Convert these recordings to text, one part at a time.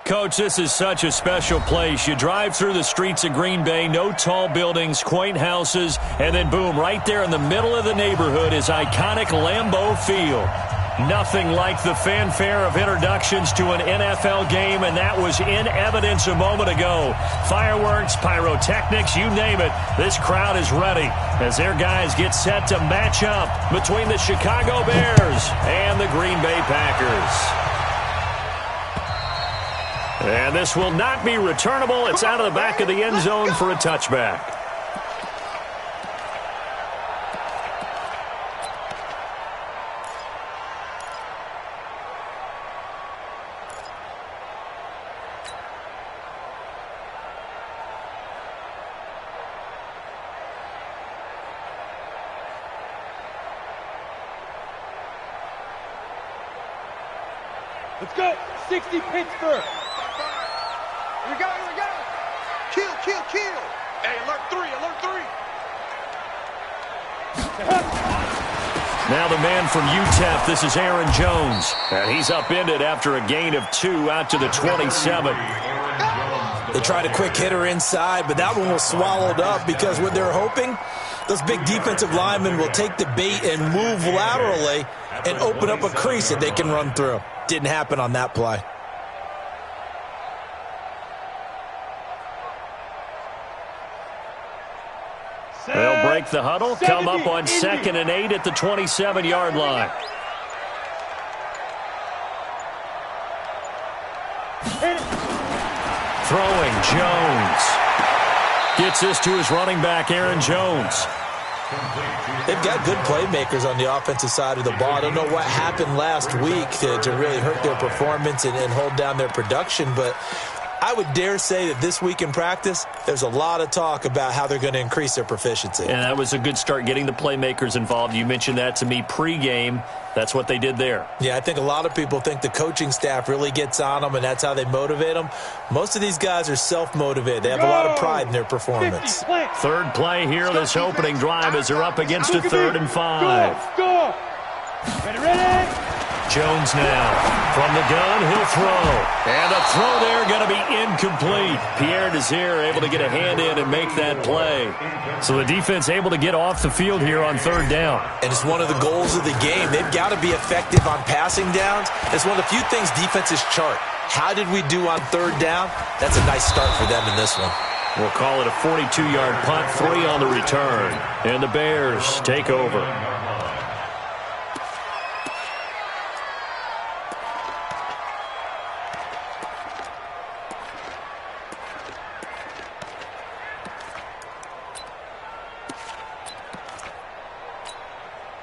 Coach, this is such a special place. You drive through the streets of Green Bay, no tall buildings, quaint houses, and then boom, right there in the middle of the neighborhood is iconic Lambeau Field. Nothing like the fanfare of introductions to an NFL game, and that was in evidence a moment ago. Fireworks, pyrotechnics, you name it. This crowd is ready as their guys get set to match up between the Chicago Bears and the Green Bay Packers. And this will not be returnable. It's out of the back of the end zone for a touchback. Let's go. 60 Pittsburgh. Here we go, here we go. Kill, kill, kill. Hey, alert 3, alert 3. Now the man from UTEP, this is Aaron Jones. And he's upended after a gain of 2 out to the 27. They tried a quick hitter inside, but that one was swallowed up because what they're hoping, those big defensive linemen will take the bait and move laterally and open up a crease that they can run through. Didn't happen on that play. They'll break the huddle, come up on 2nd and 8 at the 27-yard line. Throwing, Jones. Gets this to his running back, Aaron Jones. They've got good playmakers on the offensive side of the ball. I don't know what happened last week to really hurt their performance and hold down their production, but I would dare say that this week in practice, there's a lot of talk about how they're going to increase their proficiency. And that was a good start, getting the playmakers involved. You mentioned that to me pregame. That's what they did there. Yeah, I think a lot of people think the coaching staff really gets on them, and that's how they motivate them. Most of these guys are self-motivated. They have a lot of pride in their performance. Third play here, this opening drive as they're up against a 3rd and 5. Go. Ready. Jones now. From the gun, he'll throw. And the throw there going to be incomplete. Pierre Desir able to get a hand in and make that play. So the defense able to get off the field here on 3rd down. And it's one of the goals of the game. They've got to be effective on passing downs. It's one of the few things defenses chart. How did we do on 3rd down? That's a nice start for them in this one. We'll call it a 42-yard punt, 3 on the return. And the Bears take over.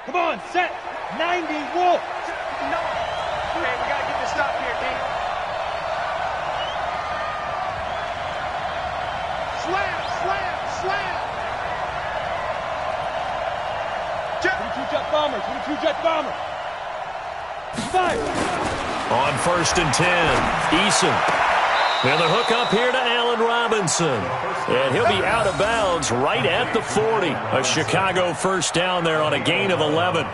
Come on, set. 90, Wolf. No. Okay, we got to get this stop here, D. Slam, slam, slam. 22 jet bomber, 22 jet bomber. 5. On 1st and 10, Eason. And the hook up here to Allen Robinson. And he'll be out of bounds right at the 40. A Chicago 1st down there on a gain of 11.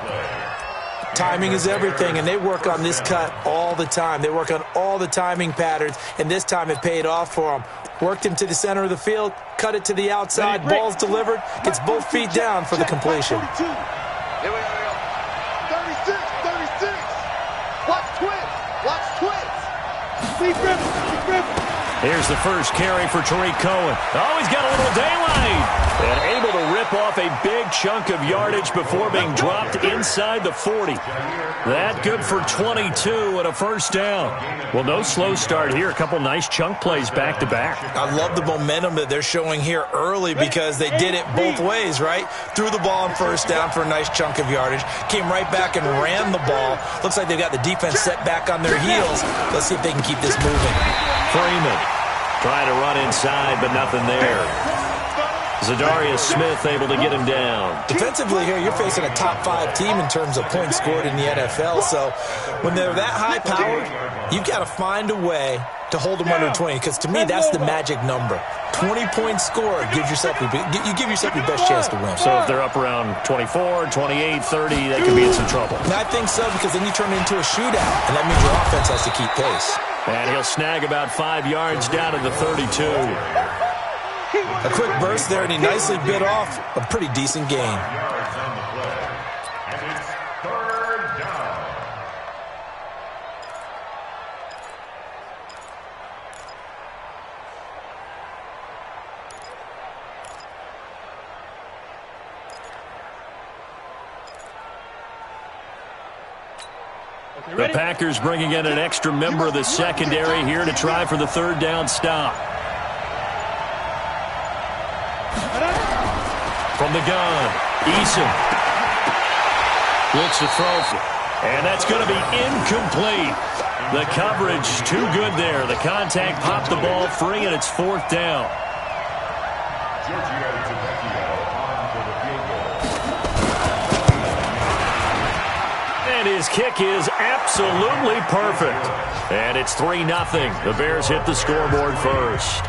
Timing is everything, and they work on this cut all the time. They work on all the timing patterns, and this time it paid off for them. Worked him to the center of the field, cut it to the outside, ball's delivered, gets both feet down for the completion. Here we go. 36, 36. Watch twins. Watch twins. Steve Griffin. Here's the first carry for Tariq Cohen. Oh, he's got a little daylight. And able to rip off a big chunk of yardage before being dropped inside the 40. That good for 22 and a 1st down. Well, no slow start here. A couple nice chunk plays back-to-back. I love the momentum that they're showing here early because they did it both ways, right? Threw the ball on 1st down for a nice chunk of yardage. Came right back and ran the ball. Looks like they've got the defense set back on their heels. Let's see if they can keep this moving. Freeman trying to run inside, but nothing there. Zadarius Smith able to get him down. Defensively here, you're facing a top 5 team in terms of points scored in the NFL. So when they're that high-powered, you've got to find a way to hold them under 20, because to me, that's the magic number. 20-point score gives yourself you give yourself your best chance to win. So if they're up around 24, 28, 30, they could be in some trouble. And I think so, because then you turn it into a shootout, and that means your offense has to keep pace. And he'll snag about 5 yards down to the 32. A quick burst there, and he nicely bit off a pretty decent gain. The Packers bringing in an extra member of the secondary here to try for the third down stop. From the gun, Eason looks to throw, and that's going to be incomplete. The coverage too good there. The contact popped the ball free, and it's fourth down. And his kick is absolutely perfect. And it's 3-0. The Bears hit the scoreboard first.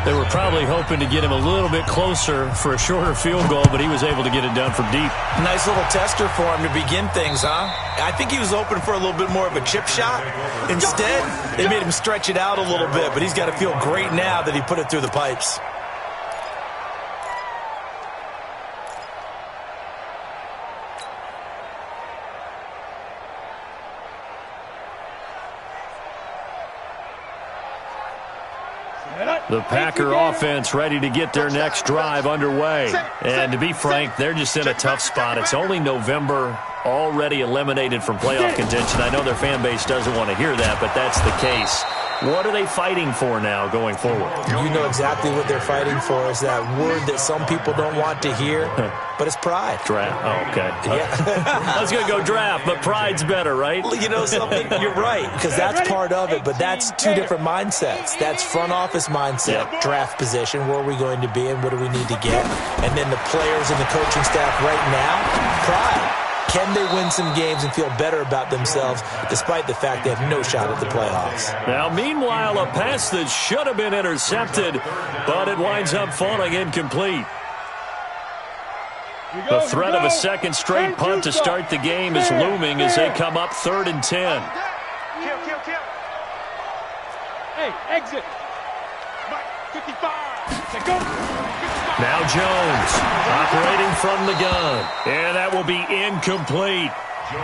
They were probably hoping to get him a little bit closer for a shorter field goal, but he was able to get it done from deep. Nice little tester for him to begin things, huh? I think he was hoping for a little bit more of a chip shot. Instead, they made him stretch it out a little bit, but he's got to feel great now that he put it through the pipes. The Packer offense ready to get their next drive underway. And to be frank, they're just in a tough spot. It's only November, already eliminated from playoff contention. I know their fan base doesn't want to hear that, but that's the case. What are they fighting for now going forward? You know exactly what they're fighting for. Is that word that some people don't want to hear, but it's pride. Draft. Oh, okay. Yeah. I was going to go draft, but pride's better, right? You know something? You're right, because that's part of it, but that's two different mindsets. That's front office mindset, draft position, where are we going to be and what do we need to get? And then the players and the coaching staff right now, pride. Can they win some games and feel better about themselves despite the fact they have no shot at the playoffs? Now, meanwhile, a pass that should have been intercepted, but it winds up falling incomplete. The threat of a second straight punt to start the game is looming as they come up 3rd and 10. Kill. Hey, exit. 55. Go. Now Jones operating from the gun. And that will be incomplete.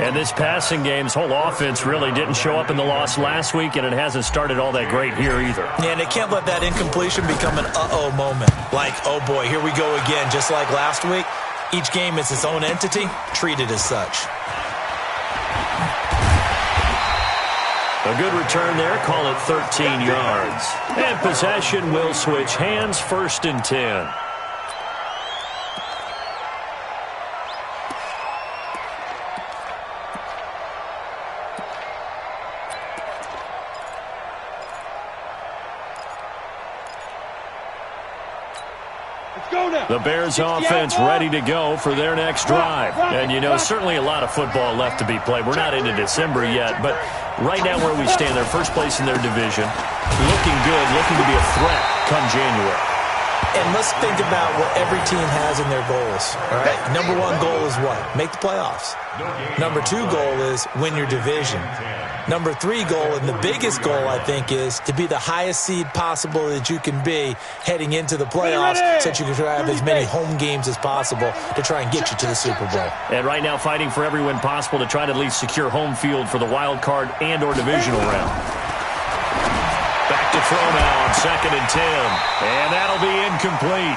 And this passing game's whole offense really didn't show up in the loss last week, and it hasn't started all that great here either. Yeah, and they can't let that incompletion become an uh-oh moment. Like, oh boy, here we go again. Just like last week, each game is its own entity, treated as such. A good return there. Call it 13 yards. And possession will switch hands, 1st and 10. The Bears offense ready to go for their next drive. And, you know, certainly a lot of football left to be played. We're not into December yet, but right now where we stand, they're first place in their division. Looking good, looking to be a threat come January. And let's think about what every team has in their goals. All right? Number 1 goal is what? Make the playoffs. Number 2 goal is win your division. Number 3 goal, and the biggest goal, I think, is to be the highest seed possible that you can be heading into the playoffs so that you can try to have as many home games as possible to try and get you to the Super Bowl. And right now fighting for every win possible to try to at least secure home field for the wild card and or divisional round. Back to throw now on 2nd and 10. And that'll be incomplete.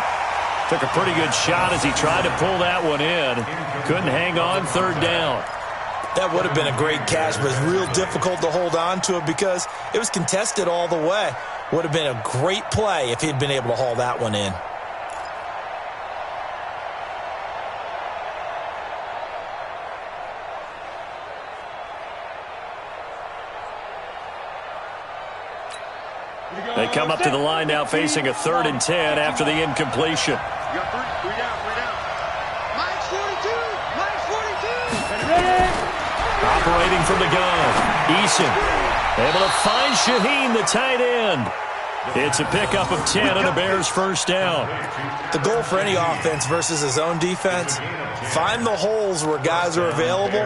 Took a pretty good shot as he tried to pull that one in. Couldn't hang on 3rd down. That would have been a great catch, but it's real difficult to hold on to it because it was contested all the way. Would have been a great play if he'd been able to haul that one in. They come up to the line now facing a 3rd and 10 after the incompletion. We got 3 down. Mike's 42. Operating from the gun, Eason able to find Shaheen, the tight end. It's a pickup of 10 and a Bears 1st down. The goal for any offense versus his own defense, find the holes where guys are available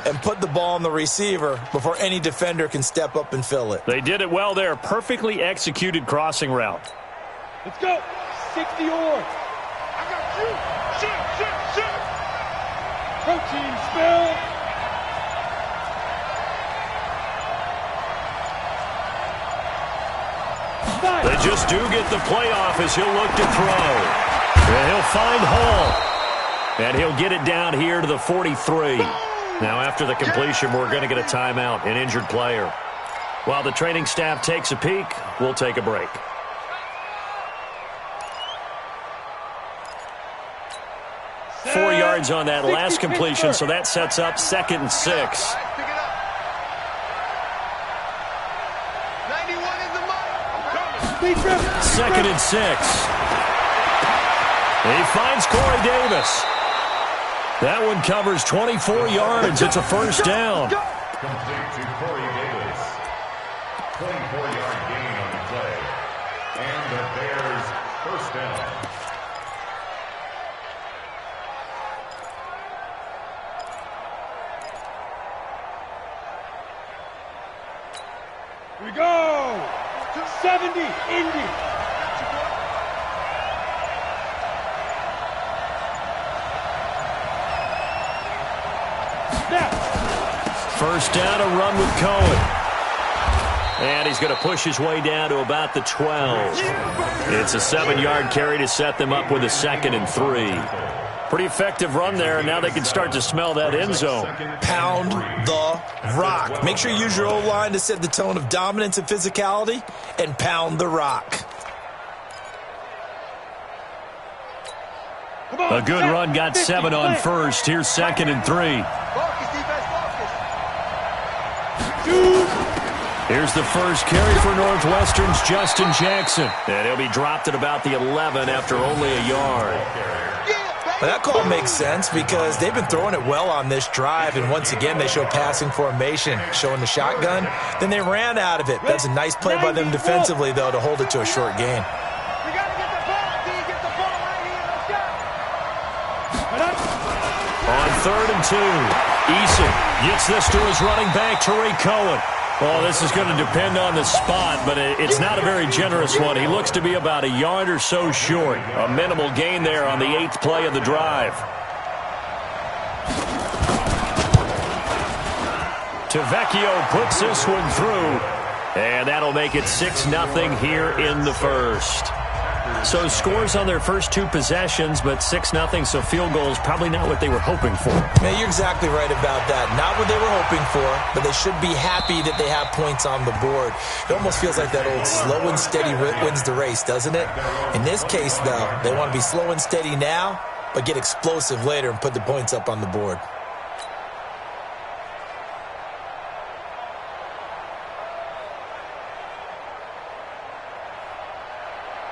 and put the ball on the receiver before any defender can step up and fill it. They did it well there. Perfectly executed crossing route. Let's go. 60 yards. I got you. Shoot. Protein spill. They just do get the playoff as he'll look to throw. And he'll find Hall. And he'll get it down here to the 43. Now, after the completion, we're going to get a timeout, an injured player. While the training staff takes a peek, we'll take a break. Set. 4 yards on that last 60 completion, Pittsburgh. so that sets up 2nd and 6. Pick it up. 91 in the mud. I'm coming. Speed trip. 2nd and 6. He finds Corey Davis. That one covers 24 yards. It's a first down. Complete to Corey Davis. 24-yard gain on the play. And the Bears first down. Here we go. 70, Indy. Snap. First down, a run with Cohen. And he's going to push his way down to about the 12. It's a 7-yard carry to set them up with a 2nd and 3. Pretty effective run there, and now they can start to smell that end zone. Pound the rock. Make sure you use your O-line to set the tone of dominance and physicality, and pound the rock. Come on. A good set. run, got 7 on first. Here's 2nd and 3. Focus, defense, focus. Dude. Here's the first carry for Northwestern's Justin Jackson. And he'll be dropped at about the 11 after only a yard. Well, that call makes sense because they've been throwing it well on this drive, and once again they show passing formation, showing the shotgun. Then they ran out of it. That's a nice play by them defensively, though, to hold it to a short gain. We got to get the ball. D, get the ball right here. Let's go. On 3rd and 2, Eason gets this to his running back, Tariq Cohen. Well, this is going to depend on the spot, but it's not a very generous one. He looks to be about a yard or so short. A minimal gain there on the 8th play of the drive. Tavecchio puts this one through, and that'll make it 6-0 here in the first. So scores on their first 2 possessions, but 6-0, so field goal is probably not what they were hoping for. Yeah, you're exactly right about that. Not what they were hoping for, but they should be happy that they have points on the board. It almost feels like that old slow and steady wins the race, doesn't it? In this case, though, they want to be slow and steady now, but get explosive later and put the points up on the board.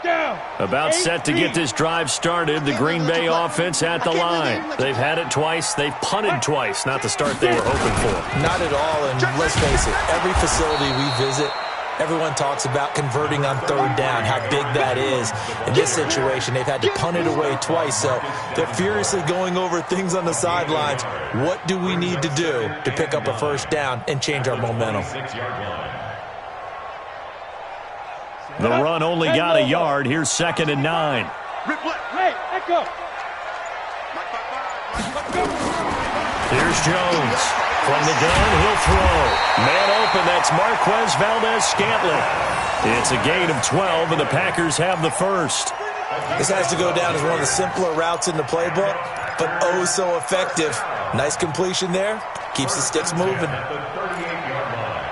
Down. About set to get this drive started, the Green Bay offense at the line. They've had it twice. They've punted twice. Not the start they were hoping for. Not at all, and let's face it, every facility we visit, everyone talks about converting on 3rd down, how big that is. In this situation, they've had to punt it away twice, so they're furiously going over things on the sidelines. What do we need to do to pick up a first down and change our momentum? 6-yard line. The run only got a yard. Here's 2nd and 9. Rip left. Hey, echo. Here's Jones. From the gun, he'll throw. Man open, that's Marquez Valdez-Scantling. It's a gain of 12, and the Packers have the first. This has to go down as one of the simpler routes in the playbook, but oh so effective. Nice completion there. Keeps the sticks moving. At the 38-yard line.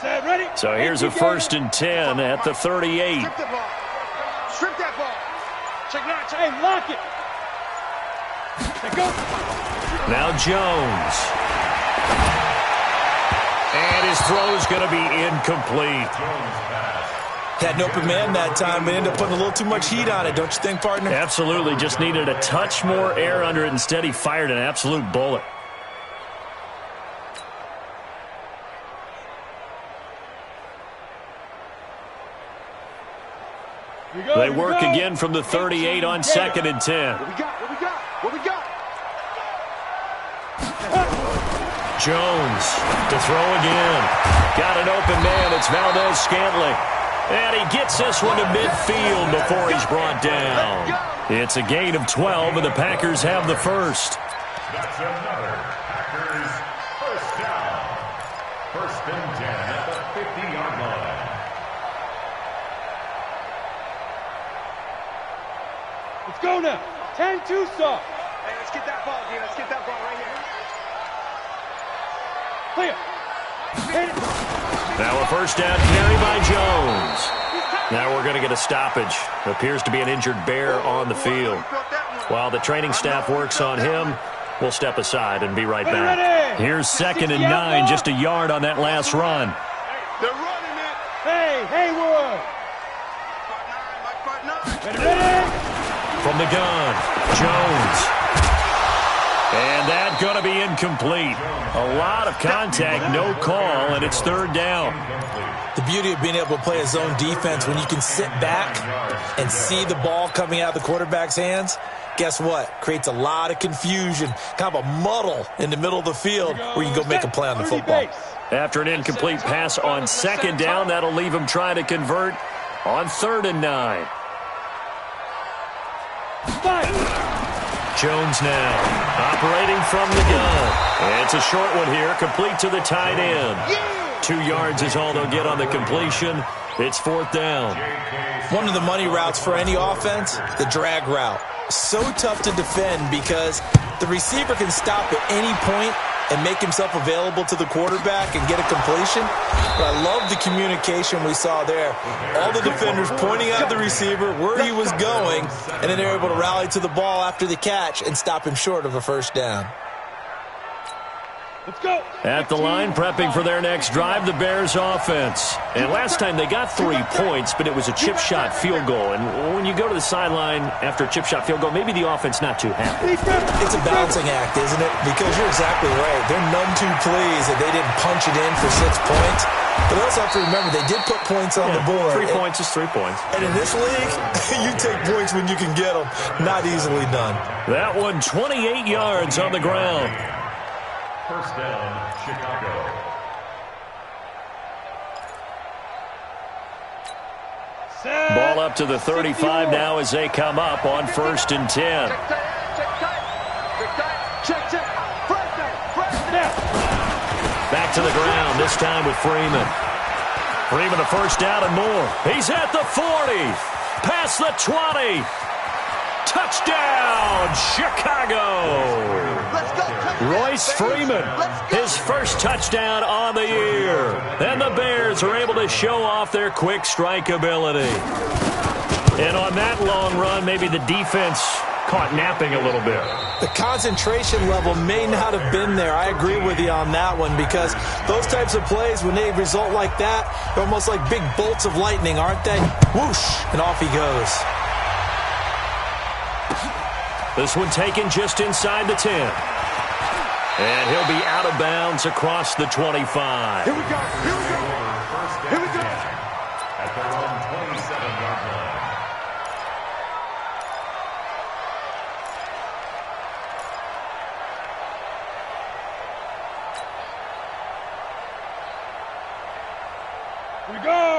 Set, ready. So here's a 1st and 10 at the 38. Strip the ball. Strip that ball. Check now. Check. Hey, lock it. Let go. Now Jones. And his throw's going to be incomplete. Had an open man that time, but ended up putting a little too much heat on it, don't you think, partner? Absolutely. Just needed a touch more air under it. Instead, he fired an absolute bullet. Here we go. They work again from the 38 on 2nd and 10. What we got? What we got? What we got? Jones to throw again. Got an open man. It's Valdez-Scantling. And he gets this one to midfield before he's brought down. It's a gain of 12, and the Packers have the first. That's another Packers first down. 1st and 10 at the 50-yard line. Let's go now. 10-2 stop. Hey, let's get that ball here. Let's get that ball right here. Clear. Hit it. Now a first down carry by Jones. Now we're going to get a stoppage. Appears to be an injured Bear on the field. While the training staff works on him, we'll step aside and be right back. Here's 2nd and 9, just a yard on that last run. They're running it. Hey, Haywood. 5'9", Mike 5'9". Ready? From the gun, Jones. And that's going to be incomplete. A lot of contact, no call, and it's 3rd down. The beauty of being able to play a zone defense when you can sit back and see the ball coming out of the quarterback's hands, guess what? Creates a lot of confusion, kind of a muddle in the middle of the field where you can go make a play on the football. After an incomplete pass on 2nd down, that'll leave him trying to convert on 3rd and 9. Jones now operating from the gun. It's a short one here, complete to the tight end. 2 yards is all they'll get on the completion. It's 4th down. One of the money routes for any offense, the drag route. So tough to defend because the receiver can stop at any point and make himself available to the quarterback and get a completion. But I love the communication we saw there. All the defenders pointing out the receiver where he was going, and then they're able to rally to the ball after the catch and stop him short of a first down. Let's go. At the line, prepping for their next drive, the Bears offense. And last time they got 3 points, but it was a chip shot field goal. And when you go to the sideline after a chip shot field goal, maybe the offense not too happy. It's a balancing act, isn't it? Because you're exactly right. They're none too pleased that they didn't punch it in for 6 points. But they also have to remember they did put points on the board. 3 points is 3 points. And in this league, you take points when you can get them. Not easily done. That one 28 yards on the ground. First down, Chicago. Ball up to the 35 now as they come up on 1st and 10. Back to the ground, this time with Freeman. Freeman a first down and more. He's at the 40, past the 20. Touchdown, Chicago! Royce Freeman, his first touchdown on the year. And the Bears are able to show off their quick strike ability. And on that long run, maybe the defense caught napping a little bit. The concentration level may not have been there. I agree with you on that one because those types of plays, when they result like that, they're almost like big bolts of lightning, aren't they? Whoosh, and off he goes. This one taken just inside the 10. And he'll be out of bounds across the 25. Here we go. Here we go. Here we go. At their own 27-yard line.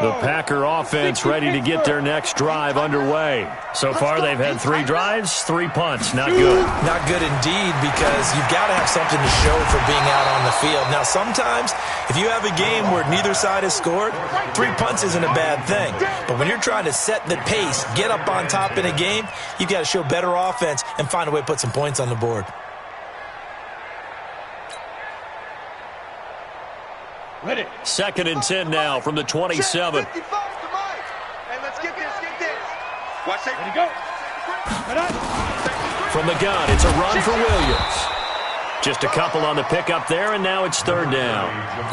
The Packer offense ready to get their next drive underway. So far, they've had 3 drives, 3 punts. Not good. Not good indeed because you've got to have something to show for being out on the field. Now, sometimes if you have a game where neither side has scored, 3 punts isn't a bad thing. But when you're trying to set the pace, get up on top in a game, you've got to show better offense and find a way to put some points on the board. Ready. 2nd and 10 now from the 27. 55 to Mike. Hey, let's get this, get this. Watch that. Ready, go. Ready. From the gun, it's a run for Williams. Just a couple on the pickup there, and now it's 3rd down.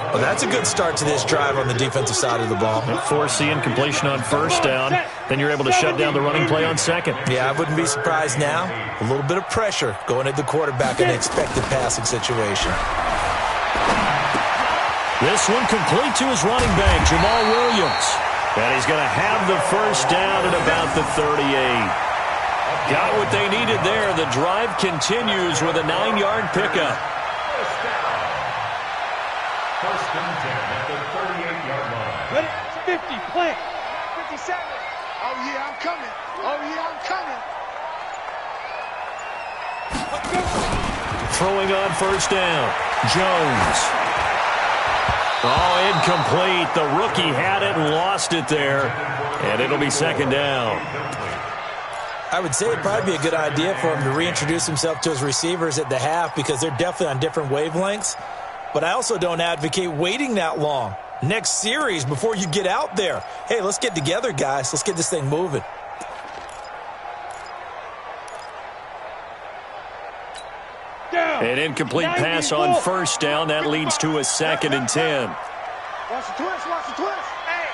Well, that's a good start to this drive on the defensive side of the ball. Force the incompletion on 1st down. Then you're able to shut down the running play on 2nd. Yeah, I wouldn't be surprised now. A little bit of pressure going at the quarterback in an expected passing situation. This one complete to his running back, Jamal Williams. And he's going to have the first down at about the 38. Got what they needed there. The drive continues with a 9-yard pickup. First down. First and 10 at the 38-yard line. Ready? 50, play. 57. Oh, yeah, I'm coming. Oh, yeah, I'm coming. Throwing on first down. Jones. Oh, incomplete. The rookie had it and lost it there. And it'll be second down. I would say it'd probably be a good idea for him to reintroduce himself to his receivers at the half because they're definitely on different wavelengths. But I also don't advocate waiting that long. Next series before you get out there. Hey, let's get together, guys. Let's get this thing moving. An incomplete pass on first down. That leads to a second and 10. Watch the twist, watch the twist. Hey.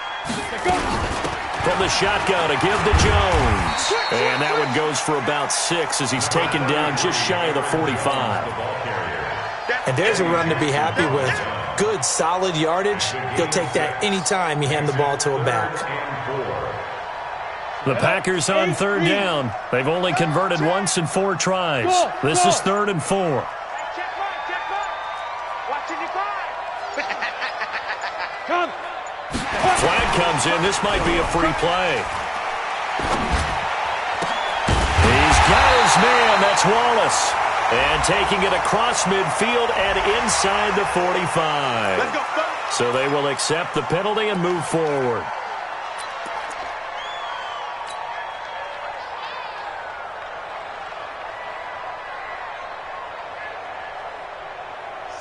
From the shotgun to give to Jones. And that one goes for about 6 as he's taken down just shy of the 45. And there's a run to be happy with. Good, solid yardage. He'll take that anytime you hand the ball to a back. The Packers on third down. They've only converted once in 4 tries. This is 3rd and 4. Check mark. Watching your five. Come. Flag comes in. This might be a free play. He's got his man. That's Wallace. And taking it across midfield and inside the 45. Let's go, folks. So they will accept the penalty and move forward.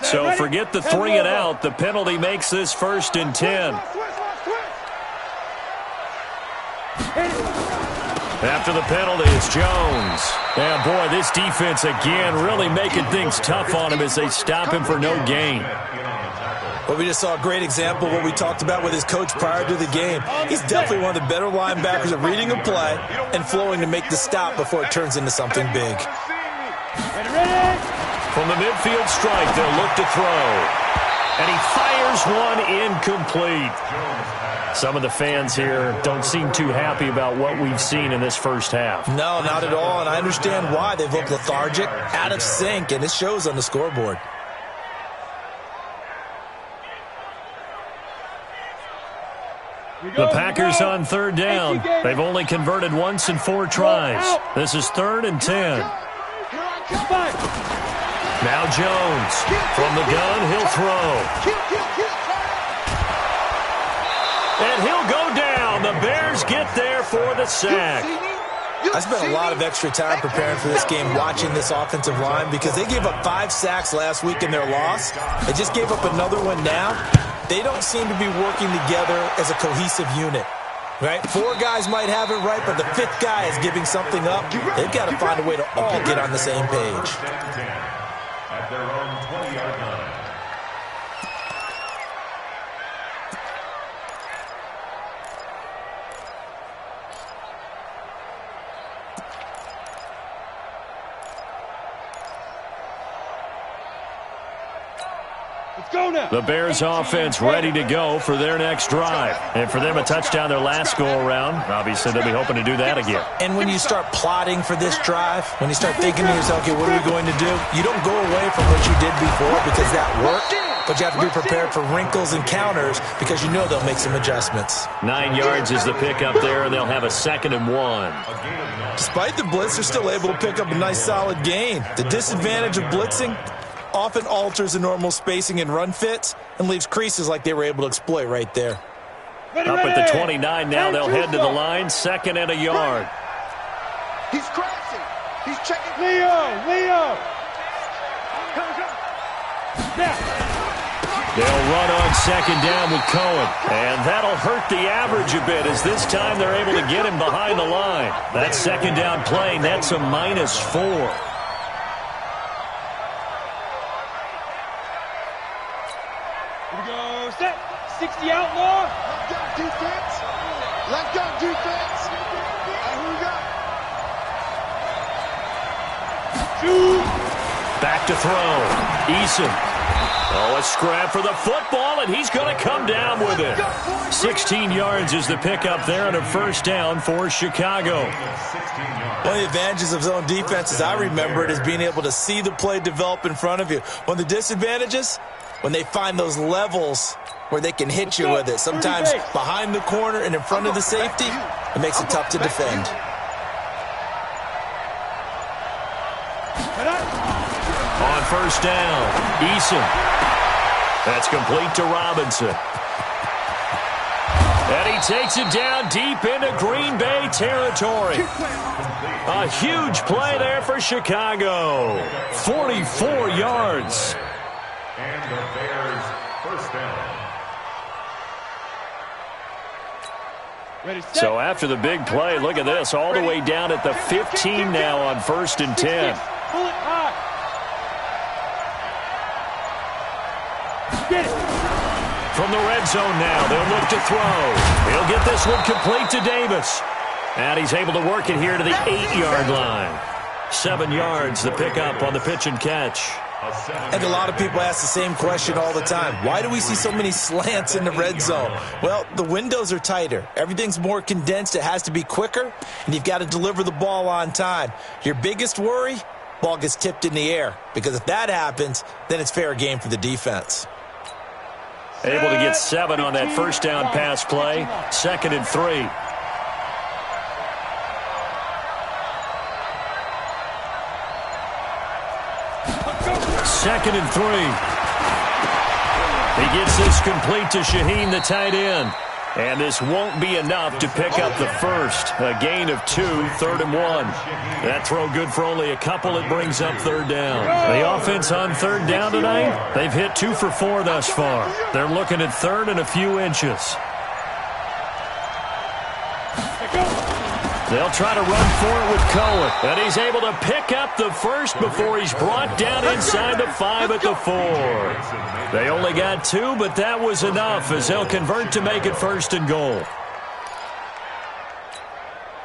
So forget the 3 and out. The penalty makes this 1st and 10. After the penalty, it's Jones. Yeah, boy, this defense again really making things tough on him as they stop him for no gain. Well, we just saw a great example of what we talked about with his coach prior to the game. He's definitely one of the better linebackers at reading a play and flowing to make the stop before it turns into something big. From the midfield strike, they'll look to throw. And he fires one incomplete. Some of the fans here don't seem too happy about what we've seen in this first half. No, not at all, and I understand why. They've looked lethargic, out of sync, and it shows on the scoreboard. The Packers on third down. They've only converted once in 4 tries. This is 3rd and 10. Now Jones. From the gun, he'll throw. And he'll go down. The Bears get there for the sack. I spent a lot of extra time preparing for this game watching this offensive line because they gave up 5 sacks last week in their loss. They just gave up another one now. They don't seem to be working together as a cohesive unit. Right? 4 guys might have it right, but the 5th guy is giving something up. They've got to find a way to all get on the same page. At their own 20-yard line. The Bears offense ready to go for their next drive. And for them, a touchdown their last go-around. Obviously, they'll be hoping to do that again. And when you start plotting for this drive, when you start thinking to yourself, okay, what are we going to do? You don't go away from what you did before because that worked. But you have to be prepared for wrinkles and counters because you know they'll make some adjustments. 9 yards is the pickup there, and they'll have a 2nd and 1. Despite the blitz, they're still able to pick up a nice solid gain. The disadvantage of blitzing often alters the normal spacing and run fits and leaves creases like they were able to exploit right there. Up at the 29 now, they'll head to the line, 2nd and a yard. He's crashing. He's checking. Leo. They'll run on 2nd down with Cohen. And that'll hurt the average a bit as this time they're able to get him behind the line. That 2nd down play, that's a -4. Here we go. Set. 60 outlaw. Let go defense. Let go defense. Here we go. Shoot. Back to throw. Eason. Oh, a scrap for the football, and he's going to come down with it. 16 yards is the pickup there and a first down for Chicago. One of the advantages of zone defense, as I remember it, is being able to see the play develop in front of you. One of the disadvantages, when they find those levels where they can hit you with it, sometimes behind the corner and in front of the safety, it makes it tough to defend. On first down, Eason. That's complete to Robinson. And he takes it down deep into Green Bay territory. A huge play there for Chicago. 44 yards. And the Bears first down. So after the big play, look at this, all the way down at the 15 now on 1st and 10. From the red zone now, they'll look to throw. He'll get this one complete to Davis. And he's able to work it here to the 8-yard line. 7 yards, the pickup on the pitch and catch. I think a lot of people ask the same question all the time. Why do we see so many slants in the red zone? Well, the windows are tighter. Everything's more condensed. It has to be quicker, and you've got to deliver the ball on time. Your biggest worry, ball gets tipped in the air, because if that happens, then it's fair game for the defense. Able to get 7 on that first down pass play. 2nd and 3. Second and 3. He gets this complete to Shaheen, the tight end. And this won't be enough to pick up the first. A gain of 2, 3rd and 1. That throw good for only a couple. It brings up 3rd down. The offense on 3rd down tonight, they've hit 2 for 4 thus far. They're looking at 3rd and a few inches. They'll try to run for it with Cohen. And he's able to pick up the first before he's brought down inside the 5 at the 4. They only got 2, but that was enough as they'll convert to make it 1st and goal.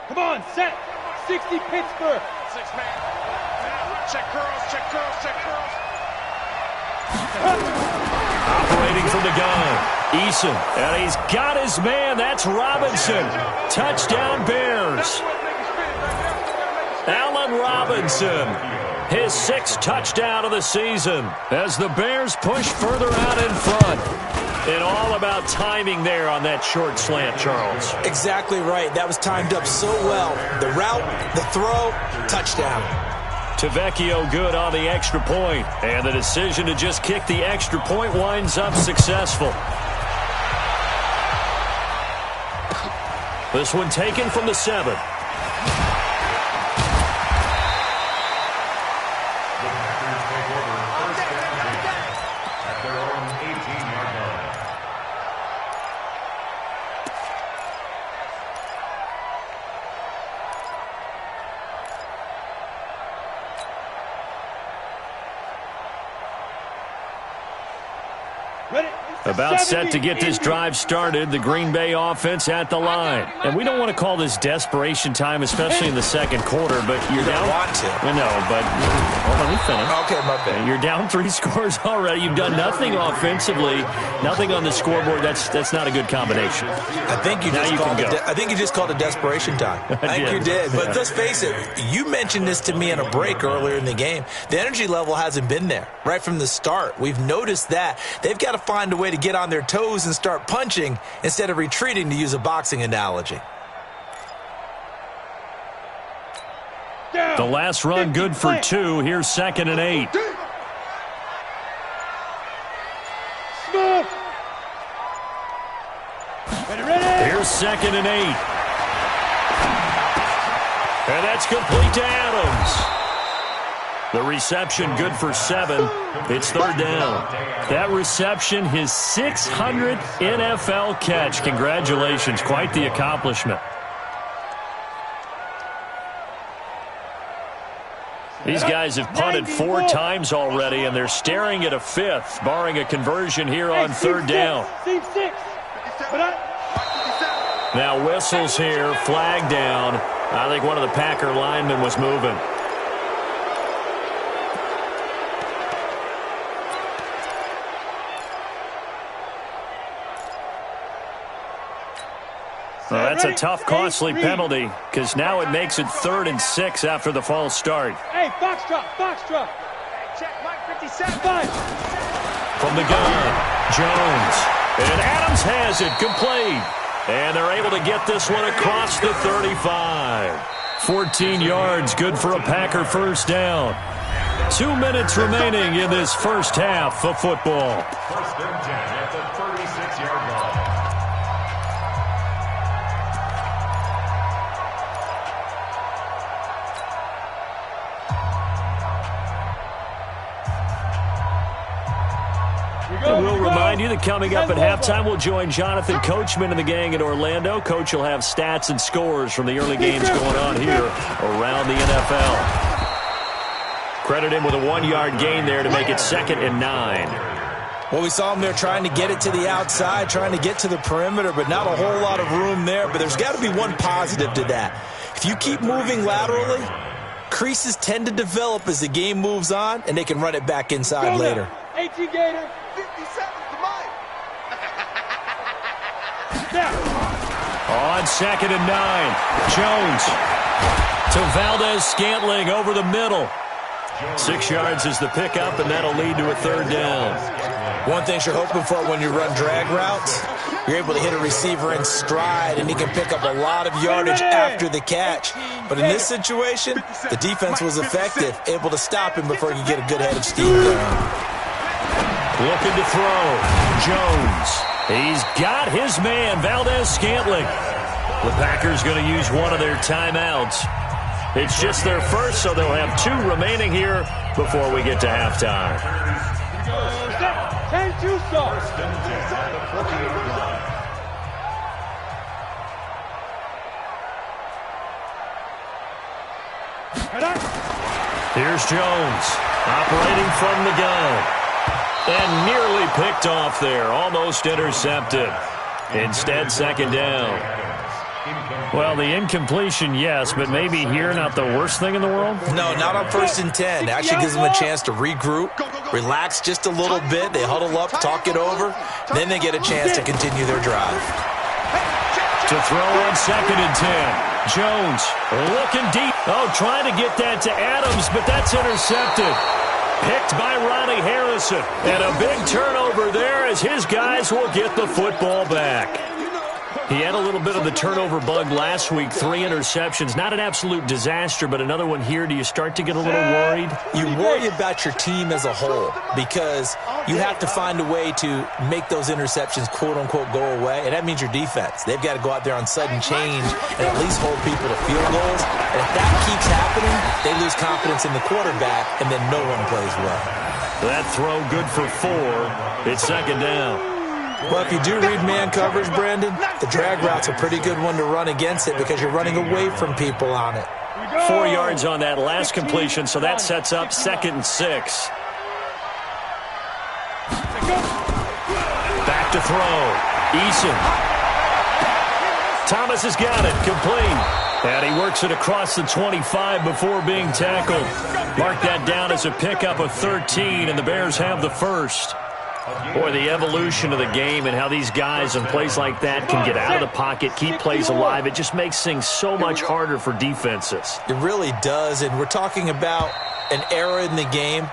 Come on, set. 60 Pittsburgh. 6-man. Check curls, check curls, check curls. Operating from the gun, Eason, and he's got his man. That's Robinson. Touchdown Bears. Allen Robinson, his 6th touchdown of the season as the Bears push further out in front. And all about timing there on that short slant, Charles. Exactly right. That was timed up so well. The route, the throw, touchdown. Tavecchio good on the extra point, and the decision to just kick the extra point winds up successful. This one taken from the 7. The Packers take over first down at their own 18-yard line. About set to get this drive started, the Green Bay offense at the line. And we don't want to call this desperation time, especially in the second quarter, but you're down. Want to. I know, but let me finish. Okay, my bad. You're down 3 scores already. You've done nothing offensively, nothing on the scoreboard. That's not a good combination. I think you just called it desperation time. I think you did. But let's face it, you mentioned this to me on a break earlier in the game. The energy level hasn't been there right from the start. We've noticed that. They've got to find a way to get on their toes and start punching instead of retreating, to use a boxing analogy. The last run good for 2. Here's 2nd and 8. Here's 2nd and 8. And that's complete to Adams. The reception good for 7. It's 3rd down. That reception, his 600th NFL catch. Congratulations. Quite the accomplishment. These guys have punted 4 times already, and they're staring at a 5th, barring a conversion here on 3rd down. Now whistles here, flag down. I think one of the Packer linemen was moving. That's a tough, costly penalty because now it makes it 3rd and 6 after the false start. Hey, box drop. Check, Mike 57. From the gun, Jones. And Adams has it, complete. And they're able to get this one across the 35. 14 yards, good for a Packer first down. 2 minutes remaining in this first half of football. 1st and 10 at the 36-yard line. We'll remind you that coming up at halftime, we'll join Jonathan Coachman and the gang in Orlando. Coach will have stats and scores from the early games going on here around the NFL. Credit him with a 1-yard gain there to make it 2nd and 9. Well, we saw him there trying to get it to the outside, trying to get to the perimeter, but not a whole lot of room there. But there's got to be one positive to that. If you keep moving laterally, creases tend to develop as the game moves on, and they can run it back inside later. 18 Gator. 57 to Mike. On 2nd and 9, Jones to Valdez-Scantling over the middle. 6 yards is the pickup, and that'll lead to a 3rd down. One thing you're hoping for when you run drag routes, you're able to hit a receiver in stride, and he can pick up a lot of yardage after the catch. But in this situation, the defense was effective, able to stop him before he could get a good head of steam going. Looking to throw. Jones. He's got his man, Valdez-Scantling. The Packers going to use one of their timeouts. It's just their first, so they'll have 2 remaining here before we get to halftime. 10-2 stop. Here's Jones operating from the gun. And nearly picked off there. Almost intercepted. Instead, 2nd down. Well, the incompletion, yes, but maybe here not the worst thing in the world? No, not on 1st and 10. It actually gives them a chance to regroup, relax just a little bit. They huddle up, talk it over. Then they get a chance to continue their drive. To throw on 2nd and 10. Jones looking deep. Oh, trying to get that to Adams, but that's intercepted. Picked by Ronnie Harrison. And a big turnover there as his guys will get the football back. He had a little bit of the turnover bug last week. 3 interceptions. Not an absolute disaster, but another one here. Do you start to get a little worried? You worry about your team as a whole because you have to find a way to make those interceptions, quote-unquote, go away. And that means your defense. They've got to go out there on sudden change and at least hold people to field goals. And if that keeps happening, they lose confidence in the quarterback, and then no one plays well. That throw good for 4. It's 2nd down. Well, if you do read man coverage, Brandon, the drag route's a pretty good one to run against it because you're running away from people on it. 4 yards on that last completion, so that sets up 2nd and 6. Back to throw. Eason. Thomas has got it. Complete. And he works it across the 25 before being tackled. Mark that down as a pickup of 13, and the Bears have the first. Boy, the evolution of the game and how these guys in plays like that can get out of the pocket, keep plays alive, it just makes things so much harder for defenses. It really does, and we're talking about an era in the game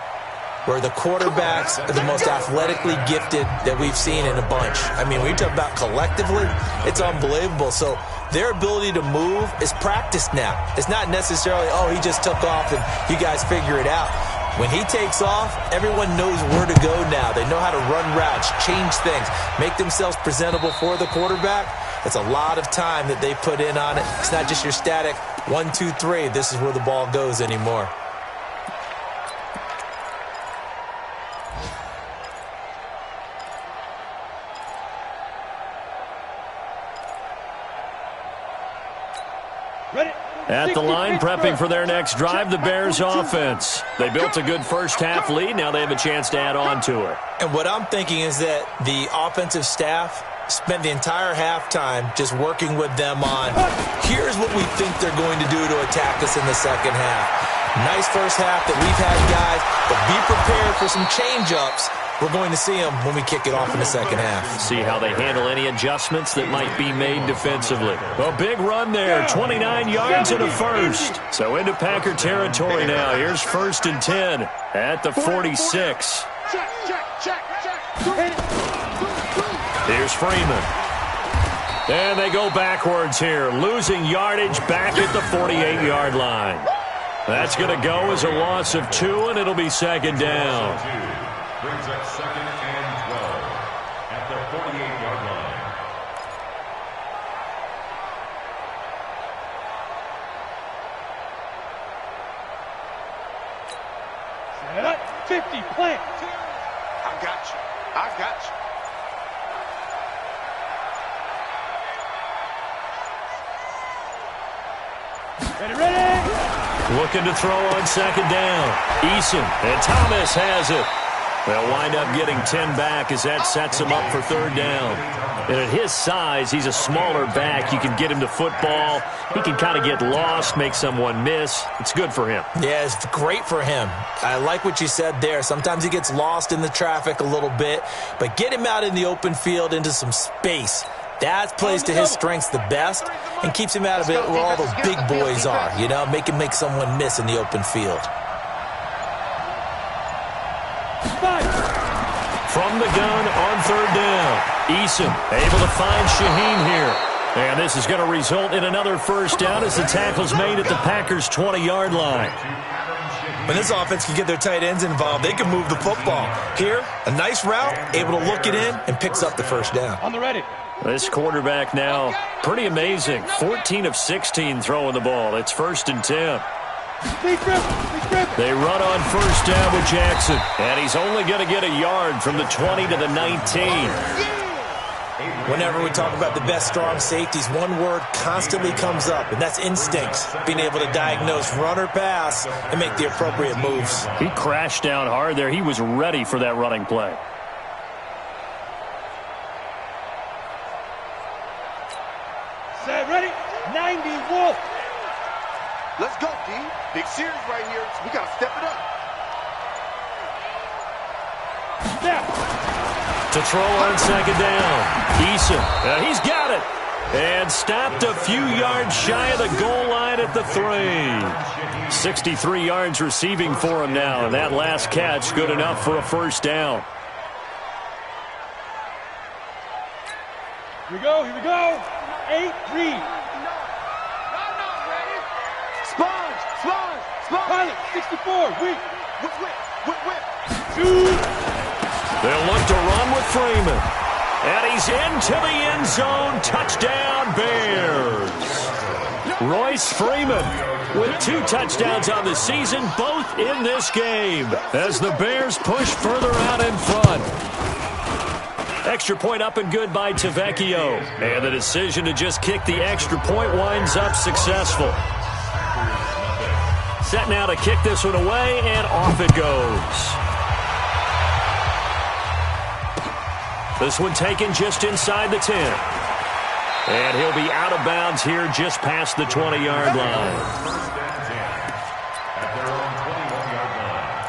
where the quarterbacks are the most athletically gifted that we've seen in a bunch. I mean, when you talk about collectively, it's unbelievable. So their ability to move is practiced now. It's not necessarily, oh, he just took off and you guys figure it out. When he takes off, everyone knows where to go now. They know how to run routes, change things, make themselves presentable for the quarterback. It's a lot of time that they put in on it. It's not just your static 1, 2, 3. This is where the ball goes anymore. At the line, prepping for their next drive, the Bears offense. They built a good first-half lead. Now they have a chance to add on to it. And what I'm thinking is that the offensive staff spent the entire halftime just working with them on, here's what we think they're going to do to attack us in the second half. Nice first half that we've had, guys, but be prepared for some change-ups we're going to see them when we kick it off in the second half. See how they handle any adjustments that might be made defensively. A big run there, 29 yards and a first. So into Packer territory now. Here's 1st and 10 at the 46. Here's Freeman. And they go backwards here, losing yardage back at the 48-yard line. That's going to go as a loss of 2, and it'll be 2nd down. Brings up 2nd and 12 at the 48-yard line. Set up, 50, plant. I got you. I got you. Ready. Looking to throw on 2nd down. Eason, and Thomas has it. They'll wind up getting 10 back as that sets him up for 3rd down. And at his size, he's a smaller back. You can get him to football. He can kind of get lost, make someone miss. It's good for him. Yeah, it's great for him. I like what you said there. Sometimes he gets lost in the traffic a little bit, but get him out in the open field into some space. That plays to his strengths the best and keeps him out of it where all those big boys are, you know, make someone miss in the open field. From the gun on 3rd down. Eason able to find Shaheen here. And this is going to result in another 1st down as the tackle's made at the Packers' 20-yard line. When this offense can get their tight ends involved, they can move the football. Here, a nice route, able to look it in, and picks up the 1st down. On the ready. This quarterback now, pretty amazing. 14 of 16 throwing the ball. It's 1st and 10. They run on 1st down with Jackson. And he's only going to get a yard from the 20 to the 19. Whenever we talk about the best strong safeties, one word constantly comes up, and that's instincts. Being able to diagnose run or pass and make the appropriate moves. He crashed down hard there. He was ready for that running play. Set, ready, 90, Wolf. Let's go, D. Big series right here. We got to step it up. Snap. To throw on 2nd down. Eason. He's got it. And stopped a few yards shy of the goal line at the 3. 63 yards receiving for him now. And that last catch good enough for a 1st down. Here we go. 8-3. Sponge. Pilot, 64, whip. 2. They'll look to run with Freeman. And he's into the end zone. Touchdown, Bears. Royce Freeman with 2 touchdowns on the season, both in this game, as the Bears push further out in front. Extra point up and good by Tavecchio. And the decision to just kick the extra point winds up successful. Set now to kick this one away, and off it goes. This one taken just inside the 10. And he'll be out of bounds here just past the 20-yard line. First and 10 at their own 21-yard line.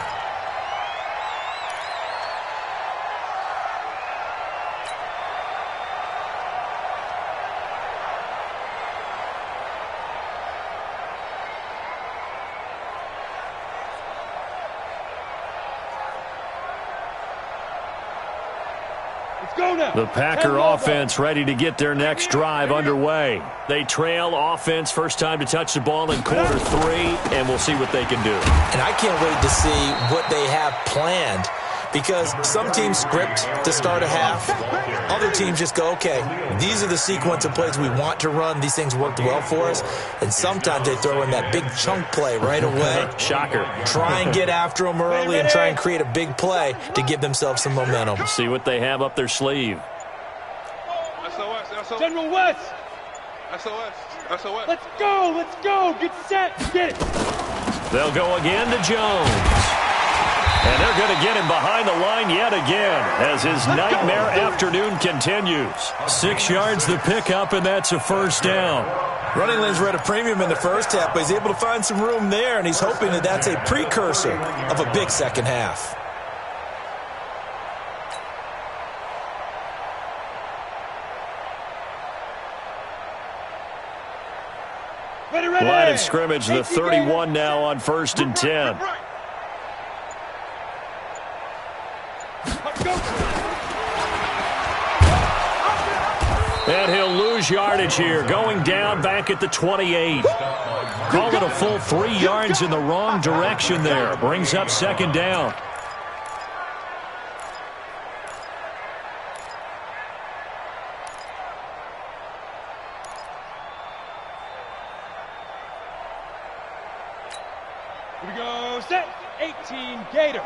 The Packer offense ready to get their next drive underway. They trail offense, first time to touch the ball in quarter 3, and we'll see what they can do. And I can't wait to see what they have planned, because some teams script to start a half. Other teams just go, okay, these are the sequence of plays we want to run. These things worked well for us. And sometimes they throw in that big chunk play right away. Shocker. Try and get after them early and try and create a big play to give themselves some momentum. See what they have up their sleeve. SOS. General West. SOS. Let's go. Get set. Get it. They'll go again to Jones. And they're going to get him behind the line yet again as his nightmare afternoon continues. 6 yards the pickup, and that's a first down. Running lanes were at a premium in the first half, but he's able to find some room there, and he's hoping that that's a precursor of a big second half. line of scrimmage, the 31 now on 1st and 10. And he'll lose yardage here, going down back at the 28. Call it a full 3 yards in the wrong direction there. Brings up 2nd down. Here we go, set. 18, Gator.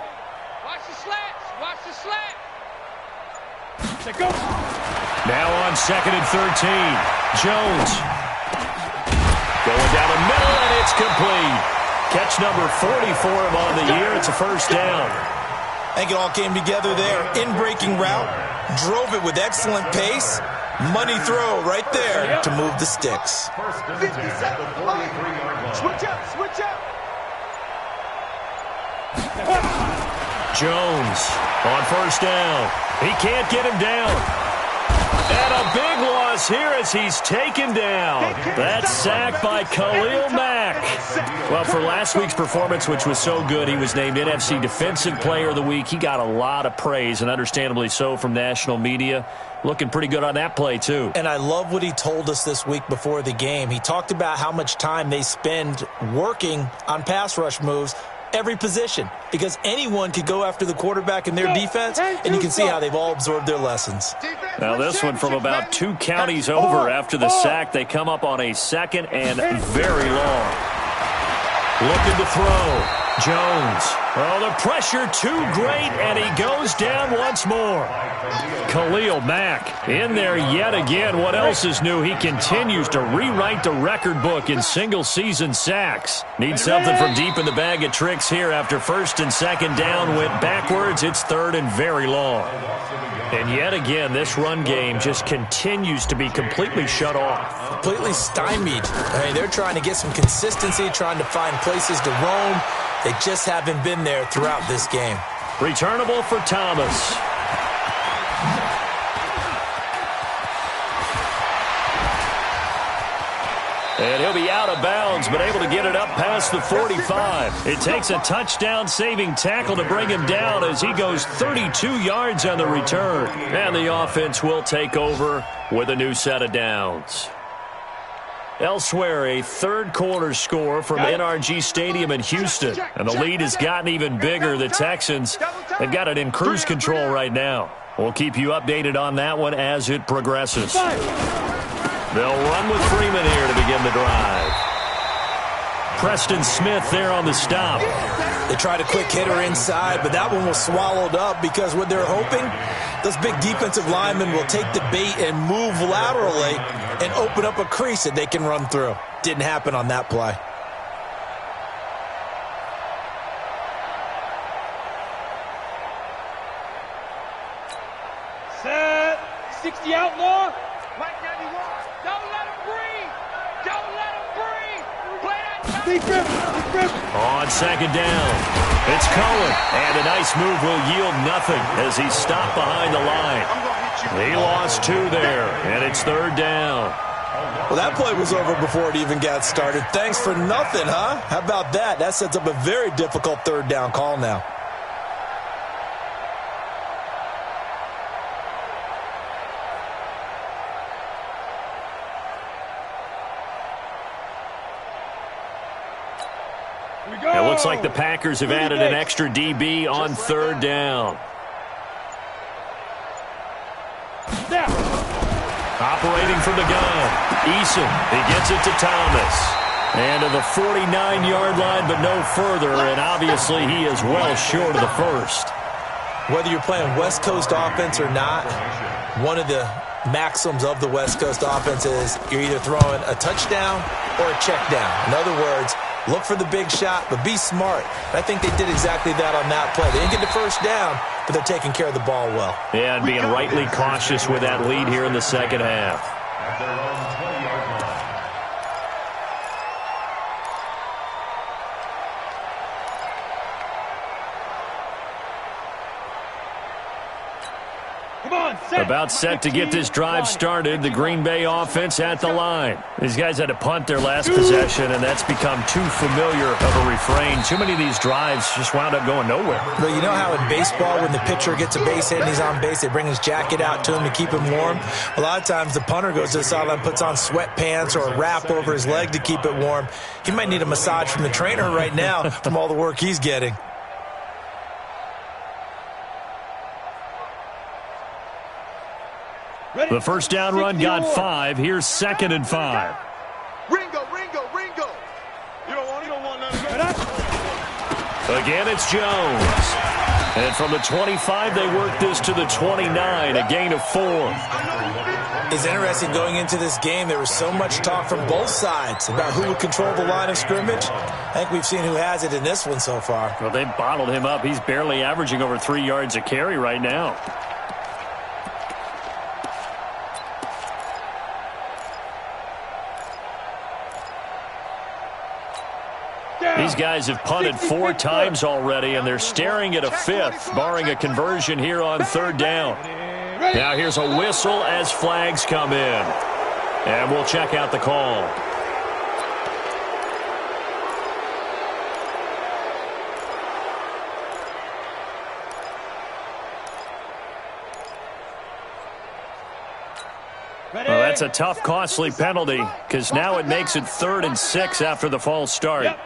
Watch the slats. Watch the slat. Set, go. Now on 2nd and 13. Jones. Going down the middle, and it's complete. Catch number 40 for him on the year. It's a 1st down. I think it all came together there. In-breaking route. Drove it with excellent pace. Money throw right there to move the sticks. 57. Switch up. Switch up. Jones on 1st down. He can't get him down. And a big loss here as he's taken down. That sack by Khalil Mack. Well, for last week's performance, which was so good, he was named NFC Defensive Player of the Week. He got a lot of praise, and understandably so, from national media. Looking pretty good on that play, too. And I love what he told us this week before the game. He talked about how much time they spend working on pass rush moves, every position, because anyone could go after the quarterback in their defense, and you can see how they've all absorbed their lessons. Now this one from about 2 counties over after the sack. They come up on a 2nd and very long. Looking to throw. Jones. Oh, the pressure too great, and he goes down once more. Khalil Mack in there yet again. What else is new? He continues to rewrite the record book in single-season sacks. Needs something from deep in the bag of tricks here after 1st and 2nd down. Went backwards. It's 3rd and very long. And yet again, this run game just continues to be completely shut off. Completely stymied. I mean, they're trying to get some consistency, trying to find places to roam. They just haven't been there throughout this game. Returnable for Thomas. And he'll be out of bounds, but able to get it up past the 45. It takes a touchdown-saving tackle to bring him down as he goes 32 yards on the return. And the offense will take over with a new set of downs. Elsewhere, a 3rd-quarter score from NRG Stadium in Houston. And the lead has gotten even bigger. The Texans, they've got it in cruise control right now. We'll keep you updated on that one as it progresses. They'll run with Freeman here to begin the drive. Preston Smith there on the stop. They tried a quick hitter inside, but that one was swallowed up because what they're hoping, those big defensive linemen will take the bait and move laterally and open up a crease that they can run through. Didn't happen on that play. Set. 60 outlaw. Mike 91. Don't let him breathe. Don't let him breathe. Play that time. Deep grip. Deep grip. On 2nd down, it's Cohen. And a nice move will yield nothing as he's stopped behind the line. He lost 2 there, and it's 3rd down. Well, that play was over before it even got started. Thanks for nothing, huh? How about that? That sets up a very difficult 3rd down call now. It looks like the Packers have added an extra DB on 3rd down. Operating from the gun. Eason, he gets it to Thomas. And to the 49-yard line, but no further, and obviously he is well short of the 1st. Whether you're playing West Coast offense or not, one of the maxims of the West Coast offense is you're either throwing a touchdown or a check down. In other words, look for the big shot, but be smart. I think they did exactly that on that play. They didn't get the 1st down, but they're taking care of the ball well. Yeah, and being rightly cautious with that lead here in the 2nd half. At their own 20-yard line. About set to get this drive started. The Green Bay offense at the line. These guys had to punt their last possession, and that's become too familiar of a refrain. Too many of these drives just wound up going nowhere. But you know how in baseball, when the pitcher gets a base hit and he's on base, they bring his jacket out to him to keep him warm? A lot of times the punter goes to the sideline, puts on sweatpants or a wrap over his leg to keep it warm. He might need a massage from the trainer right now from all the work he's getting. The first down run got 5. Here's 2nd and 5. Ringo. You don't want nothing. Again, it's Jones. And from the 25, they work this to the 29, a gain of 4. It's interesting going into this game. There was so much talk from both sides about who would control the line of scrimmage. I think we've seen who has it in this one so far. Well, they bottled him up. He's barely averaging over 3 yards a carry right now. These guys have punted 4 times already, and they're staring at a 5th, barring a conversion here on 3rd down. Now here's a whistle as flags come in. And we'll check out the call. Well, that's a tough, costly penalty, because now it makes it 3rd and 6 after the false start. Yep.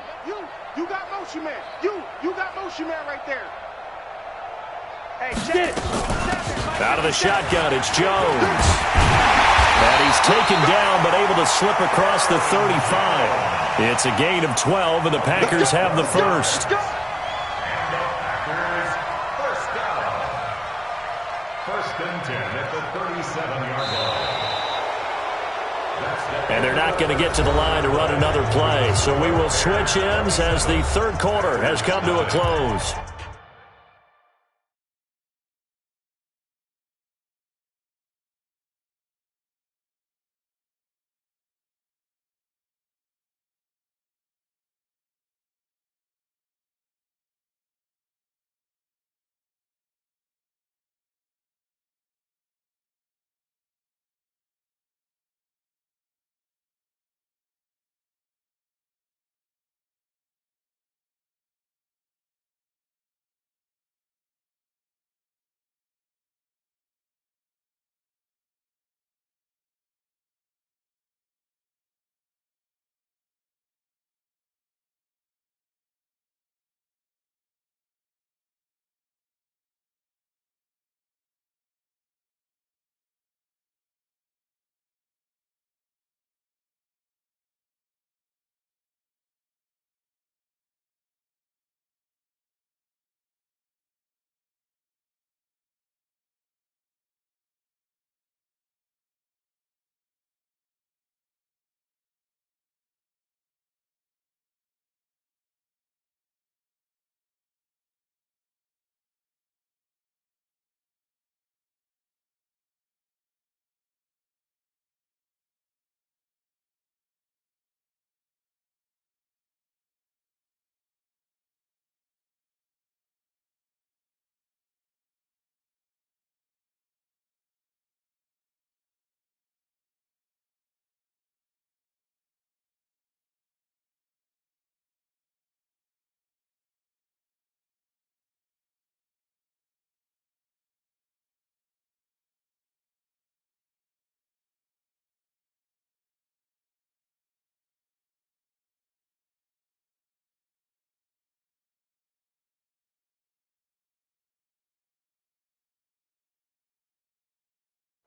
You got motion man. You got motion man right there. Hey, check it. Out of the shotgun, it's Jones. And he's taken down, but able to slip across the 35. It's a gain of 12, and the Packers have the first. And the Packers first down. 1st and 10 at the 37-yard line. And they're not going to get to the line to run another play. So we will switch ends as the 3rd quarter has come to a close.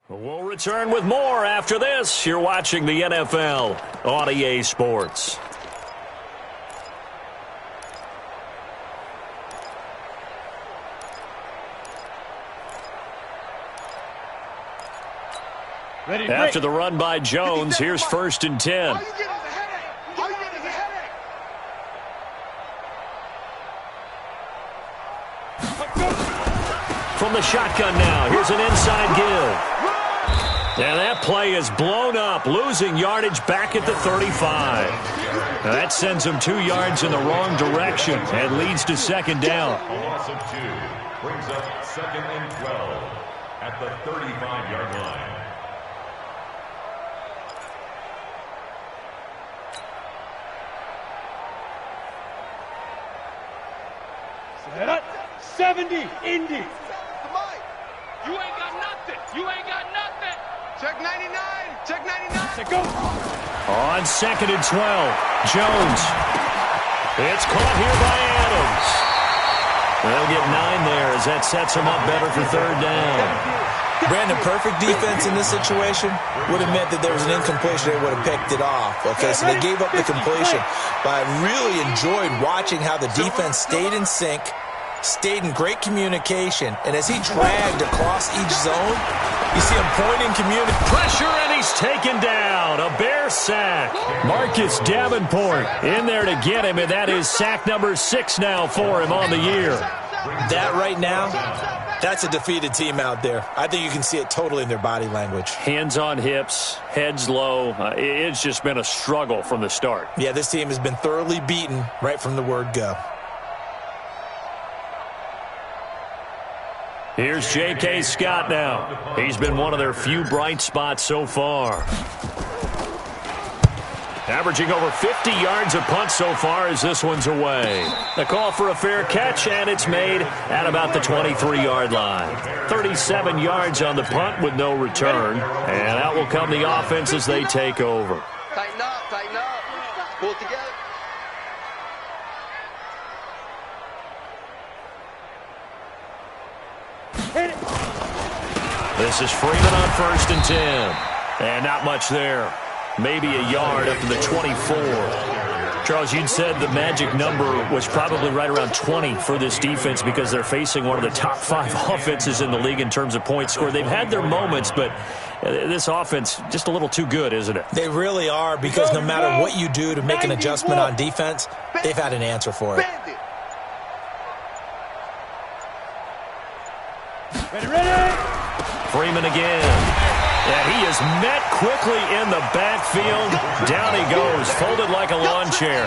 We'll return with more after this. You're watching the NFL on EA Sports. After the run by Jones, here's 1st and 10. From the shotgun now, here's an inside give. And that play is blown up, losing yardage back at the 35. Now that sends him 2 yards in the wrong direction and leads to 2nd down. A loss of 2 brings up 2nd and 12 at the 35-yard line. Set up. 70, Indy. You ain't got nothing. You ain't got nothing. Check 99. Check 99. Set go. On 2nd and 12, Jones. It's caught here by Adams. They'll get 9 there as that sets them up better for 3rd down. Brandon, perfect defense in this situation would have meant that there was an incompletion. They would have picked it off. Okay, so they gave up the completion. But I really enjoyed watching how the defense stayed in sync, stayed in great communication, and as he dragged across each zone, you see him pointing communication. Pressure, and he's taken down. A Bear sack. Marcus Davenport in there to get him, and that is sack number 6 now for him on the year. That right now, that's a defeated team out there. I think you can see it totally in their body language. Hands on hips, heads low. It's just been a struggle from the start. Yeah, this team has been thoroughly beaten right from the word go. Here's J.K. Scott now. He's been one of their few bright spots so far. Averaging over 50 yards a punt so far as this one's away. The call for a fair catch, and it's made at about the 23-yard line. 37 yards on the punt with no return. And out will come the offense as they take over. Tighten up, tighten up. Pull it together. This is Freeman on 1st and 10. And not much there. Maybe a yard up to the 24. Charles, you'd said the magic number was probably right around 20 for this defense because they're facing one of the top 5 offenses in the league in terms of points scored. They've had their moments, but this offense just a little too good, isn't it? They really are, because no matter what you do to make an adjustment on defense, they've had an answer for it. Ready. Freeman again. And he is met quickly in the backfield. Down he goes, folded like a lawn chair.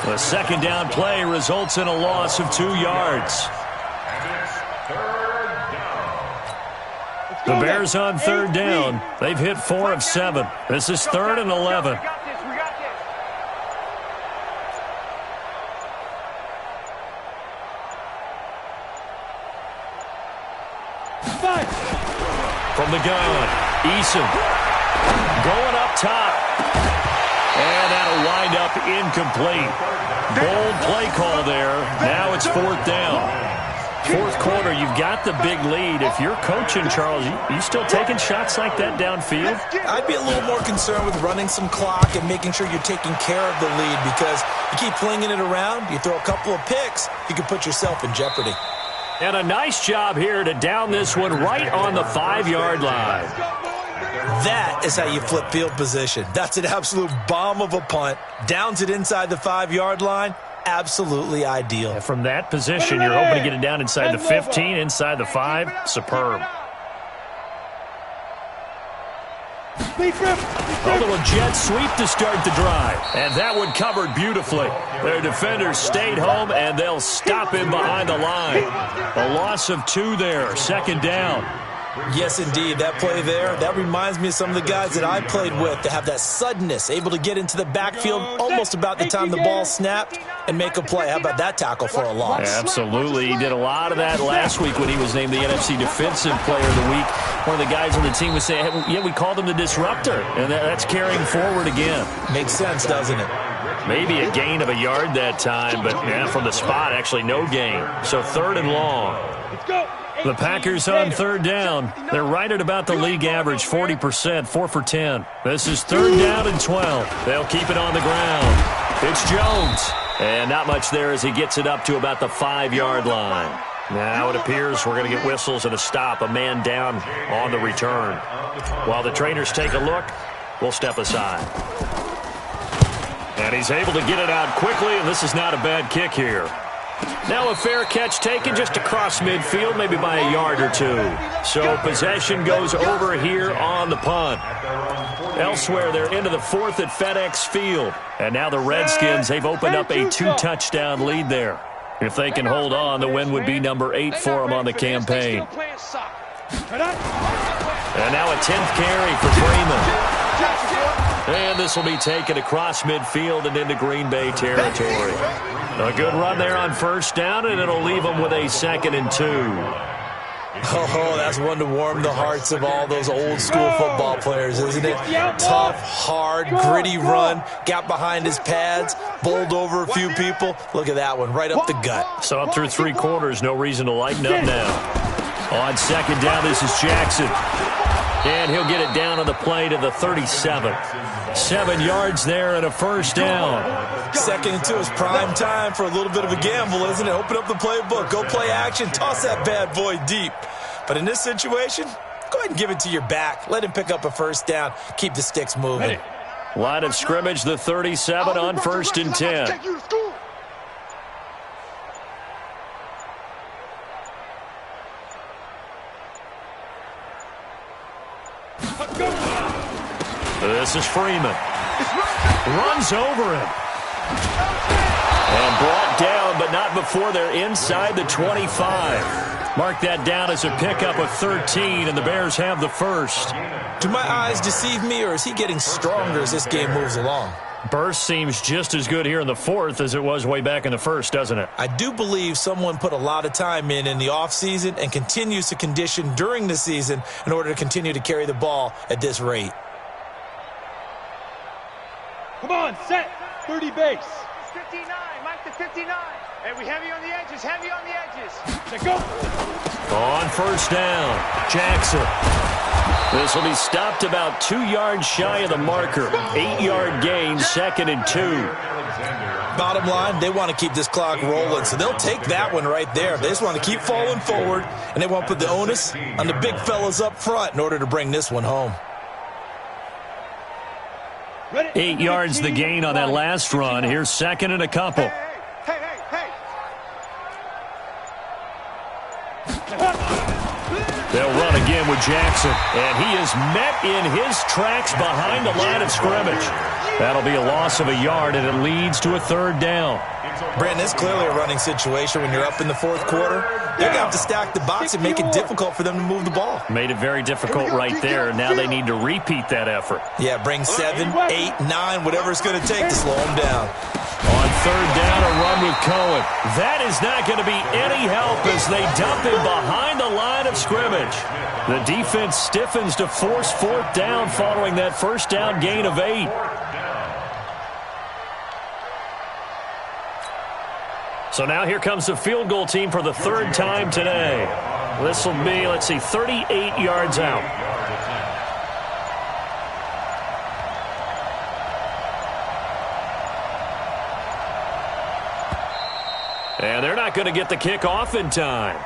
The 2nd down play results in a loss of 2 yards. The Bears on 3rd down. They've hit 4 of 7. This is 3rd and 11. From the gun, Eason going up top. And that'll wind up incomplete. Bold play call there. Now it's 4th down. 4th quarter, you've got the big lead. If you're coaching, Charles, you still taking shots like that downfield? I'd be a little more concerned with running some clock and making sure you're taking care of the lead, because you keep flinging it around, you throw a couple of picks, you can put yourself in jeopardy. And a nice job here to down this one right on the 5-yard line. That is how you flip field position. That's an absolute bomb of a punt. Downs it inside the 5-yard line. Absolutely ideal. And from that position, you're hoping to get it down inside the 15, inside the 5. Superb. A little jet sweep to start the drive. And that one covered beautifully. Their defenders stayed home, and they'll stop him behind the line. A loss of 2 there, 2nd down. Yes, indeed. That play there, that reminds me of some of the guys that I played with to have that suddenness, able to get into the backfield almost about the time the ball snapped and make a play. How about that tackle for a loss? Absolutely. He did a lot of that last week when he was named the NFC Defensive Player of the Week. One of the guys on the team was saying, hey, yeah, we called him the disruptor, and that's carrying forward again. Makes sense, doesn't it? Maybe a gain of a yard that time, but yeah, from the spot, actually no gain. So 3rd and long. Let's go. The Packers on 3rd down. They're right at about the league average, 40%, 4 for 10. This is 3rd down and 12. They'll keep it on the ground. It's Jones. And not much there as he gets it up to about the 5-yard line. Now it appears we're going to get whistles and a stop, a man down on the return. While the trainers take a look, we'll step aside. And he's able to get it out quickly, and this is not a bad kick here. Now a fair catch taken just across midfield, maybe by a yard or 2. So possession goes over here on the punt. Elsewhere, they're into the 4th at FedEx Field. And now the Redskins, they've opened up a 2-touchdown lead there. If they can hold on, the win would be number 8 for them on the campaign. And now a 10th carry for Freeman. And this will be taken across midfield and into Green Bay territory. A good run there on first down, and it'll leave them with a 2nd and 2. Oh, that's one to warm the hearts of all those old school football players, isn't it? Tough, hard, gritty run, got behind his pads, bowled over a few people. Look at that one, right up the gut. So up through 3 quarters, no reason to lighten up now. On 2nd down, this is Jackson. And he'll get it down on the play to the 37. 7 yards there and a first down. 2nd and 2 is prime time for a little bit of a gamble, isn't it? Open up the playbook, go play action, toss that bad boy deep. But in this situation, go ahead and give it to your back. Let him pick up a first down. Keep the sticks moving. Line of scrimmage, the 37 on 1st and 10. This is Freeman. Runs over him. And brought down, but not before they're inside the 25. Mark that down as a pickup of 13, and the Bears have the first. Do my eyes deceive me, or is he getting stronger as this game moves along? Burst seems just as good here in the 4th as it was way back in the 1st, doesn't it? I do believe someone put a lot of time in the offseason and continues to condition during the season in order to continue to carry the ball at this rate. Come on, set. 30 base. 59, Mike the 59. Hey, we heavy on the edges, heavy on the edges. Let's go. On first down, Jackson. This will be stopped about 2 yards shy of the marker. 8-yard gain, 2nd and 2. Bottom line, they want to keep this clock rolling, so they'll take that one right there. They just want to keep falling forward, and they want to put the onus on the big fellas up front in order to bring this one home. 8 yards the gain on that last run. Here's 2nd and a couple. Hey. They'll run again with Jackson, and he is met in his tracks behind the line of scrimmage. That'll be a loss of a yard, and it leads to a 3rd down. Brandon, it's clearly a running situation when you're up in the 4th quarter. They're going to have to stack the box and make it difficult for them to move the ball. Made it very difficult right there. Now they need to repeat that effort. Yeah, bring 7, 8, 9, whatever it's going to take to slow them down. On 3rd down, a run with Cohen. That is not going to be any help as they dump him behind the line of scrimmage. The defense stiffens to force 4th down following that first down gain of 8. So now here comes the field goal team for the 3rd time today. This will be, 38 yards out. And they're not going to get the kick off in time.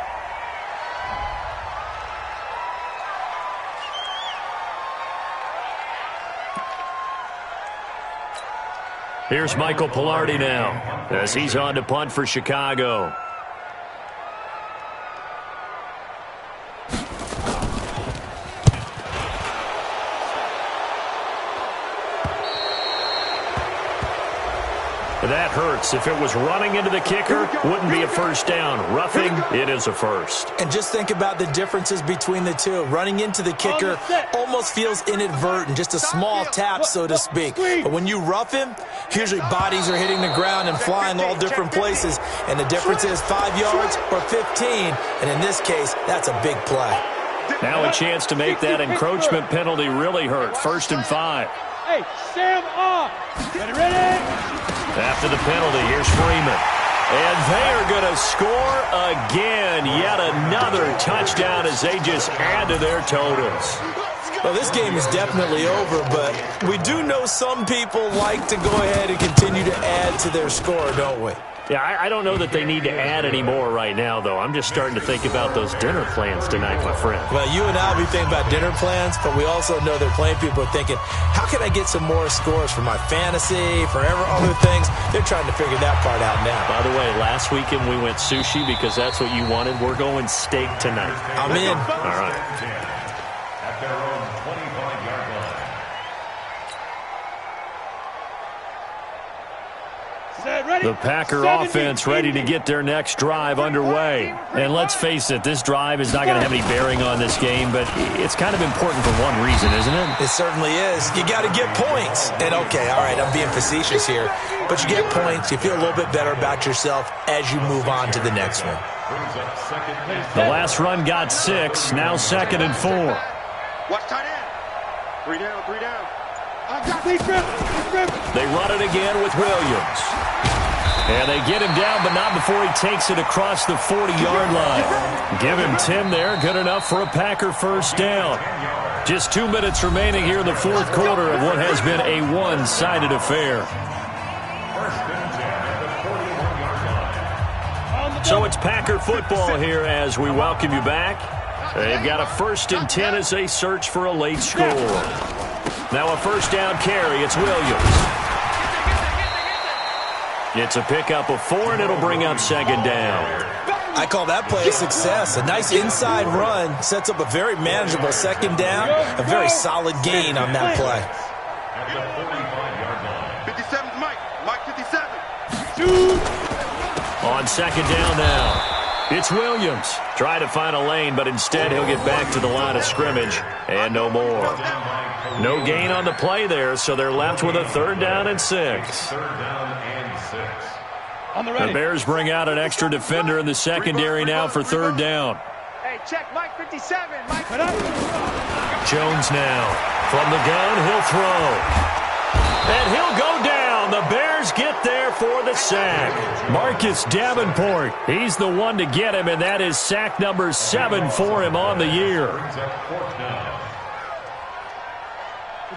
Here's Michael Pilardi now as he's on to punt for Chicago. That hurts. If it was running into the kicker, wouldn't be a first down. Roughing, it is a first. And just think about the differences between the two. Running into the kicker almost feels inadvertent, just a small tap, so to speak. But when you rough him, usually bodies are hitting the ground and flying all different places. And the difference is 5 yards or 15. And in this case, that's a big play. Now a chance to make that encroachment penalty really hurt. 1st and 5. Hey, Sam off. Ready? After the penalty, here's Freeman. And they are going to score again. Yet another touchdown as they just add to their totals. Well, this game is definitely over, but we do know some people like to go ahead and continue to add to their score, don't we? Yeah, I don't know that they need to add any more right now, though. I'm just starting to think about those dinner plans tonight, my friend. Well, you and I will be thinking about dinner plans, but we also know that plenty of people are thinking, how can I get some more scores for my fantasy, for other things? They're trying to figure that part out now. By the way, last weekend we went sushi because that's what you wanted. We're going steak tonight. I'm in. All right. At their own 25-yard line. Set, ready? The Packer offense ready to get their next drive underway. And let's face it, this drive is not going to have any bearing on this game, but it's kind of important for one reason, isn't it? It certainly is. You got to get points. And okay, all right, I'm being facetious here, but you get points. You feel a little bit better about yourself as you move on to the next one. The last run got 6, now 2nd and 4. Watch tight end. 3 down, 3 down. They run it again with Williams. And they get him down, but not before he takes it across the 40-yard line. Give him 10 there, good enough for a Packer first down. Just 2 minutes remaining here in the fourth quarter of what has been a one-sided affair. So it's Packer football here as we welcome you back. They've got a 1st and 10 as they search for a late score. Now a first down carry. It's Williams. It's a pickup of 4, and it'll bring up 2nd down. I call that play a success. A nice inside run sets up a very manageable 2nd down. A very solid gain on that play. 57's Mike. Mike 57. On 2nd down now. It's Williams. Try to find a lane, but instead he'll get back to the line of scrimmage. And no more. No gain on the play there, so they're left with a 3rd down and 6. The Bears bring out an extra defender in the secondary now for 3rd down. Hey, check Mike 57. Mike. Jones now. From the gun, he'll throw. And he'll go down. The Bears get there for the sack. Marcus Davenport, he's the one to get him, and that is sack number 7 for him on the year.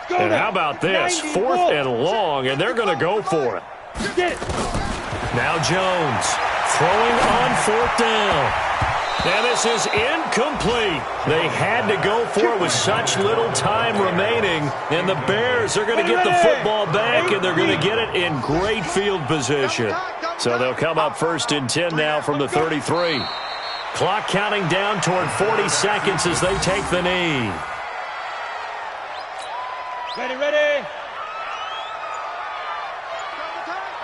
And how about this? 4th and long, and they're going to go for it. Now Jones throwing on 4th down. And this is incomplete. They had to go for it with such little time remaining. And the Bears are going to get the football back, and they're going to get it in great field position. So they'll come up 1st and 10 now from the 33. Clock counting down toward 40 seconds as they take the knee. Ready, ready.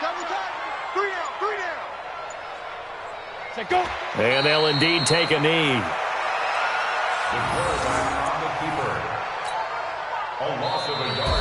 Double time. 3 down, 3 down. Say go. And they'll indeed take a knee.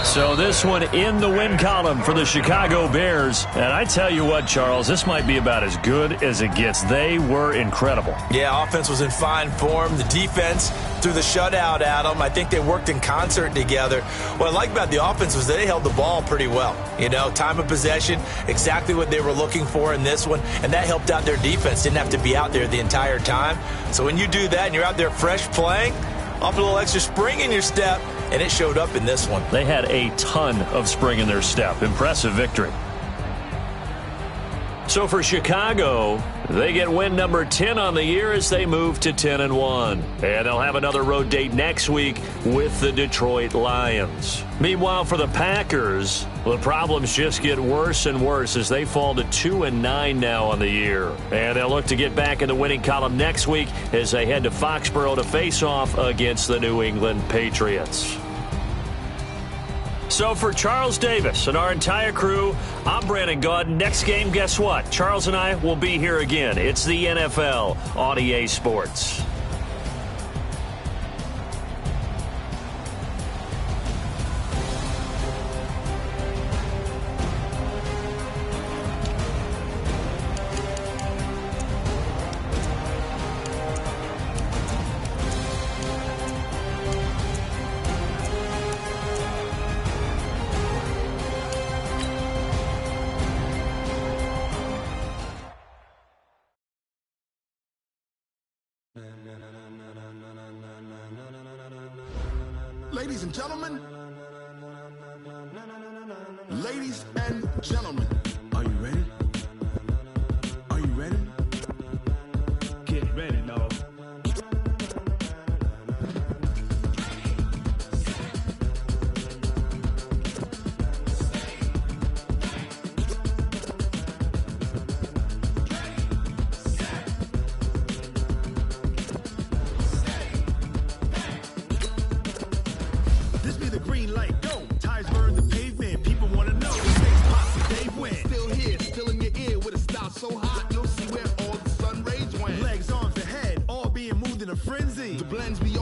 So this one in the win column for the Chicago Bears. And I tell you what, Charles, this might be about as good as it gets. They were incredible. Yeah, offense was in fine form. The defense threw the shutout at them. I think they worked in concert together. What I like about the offense was they held the ball pretty well. You know, time of possession, exactly what they were looking for in this one. And that helped out their defense. Didn't have to be out there the entire time. So when you do that and you're out there fresh playing, off a little extra spring in your step, and it showed up in this one. They had a ton of spring in their step. Impressive victory. So for Chicago, they get win number 10 on the year as they move to 10-1. And they'll have another road date next week with the Detroit Lions. Meanwhile, for the Packers, the problems just get worse and worse as they fall to 2-9 now on the year. And they'll look to get back in the winning column next week as they head to Foxborough to face off against the New England Patriots. So for Charles Davis and our entire crew, I'm Brandon Gaudin. Next game, guess what? Charles and I will be here again. It's the NFL on EA Sports. Ladies and gentlemen, ladies and gentlemen, are you ready? Are you ready? Get ready, dog. This be the green light, go. Tires burn the pavement. People want to know. Space pops, Dave win. Still here, still in blends me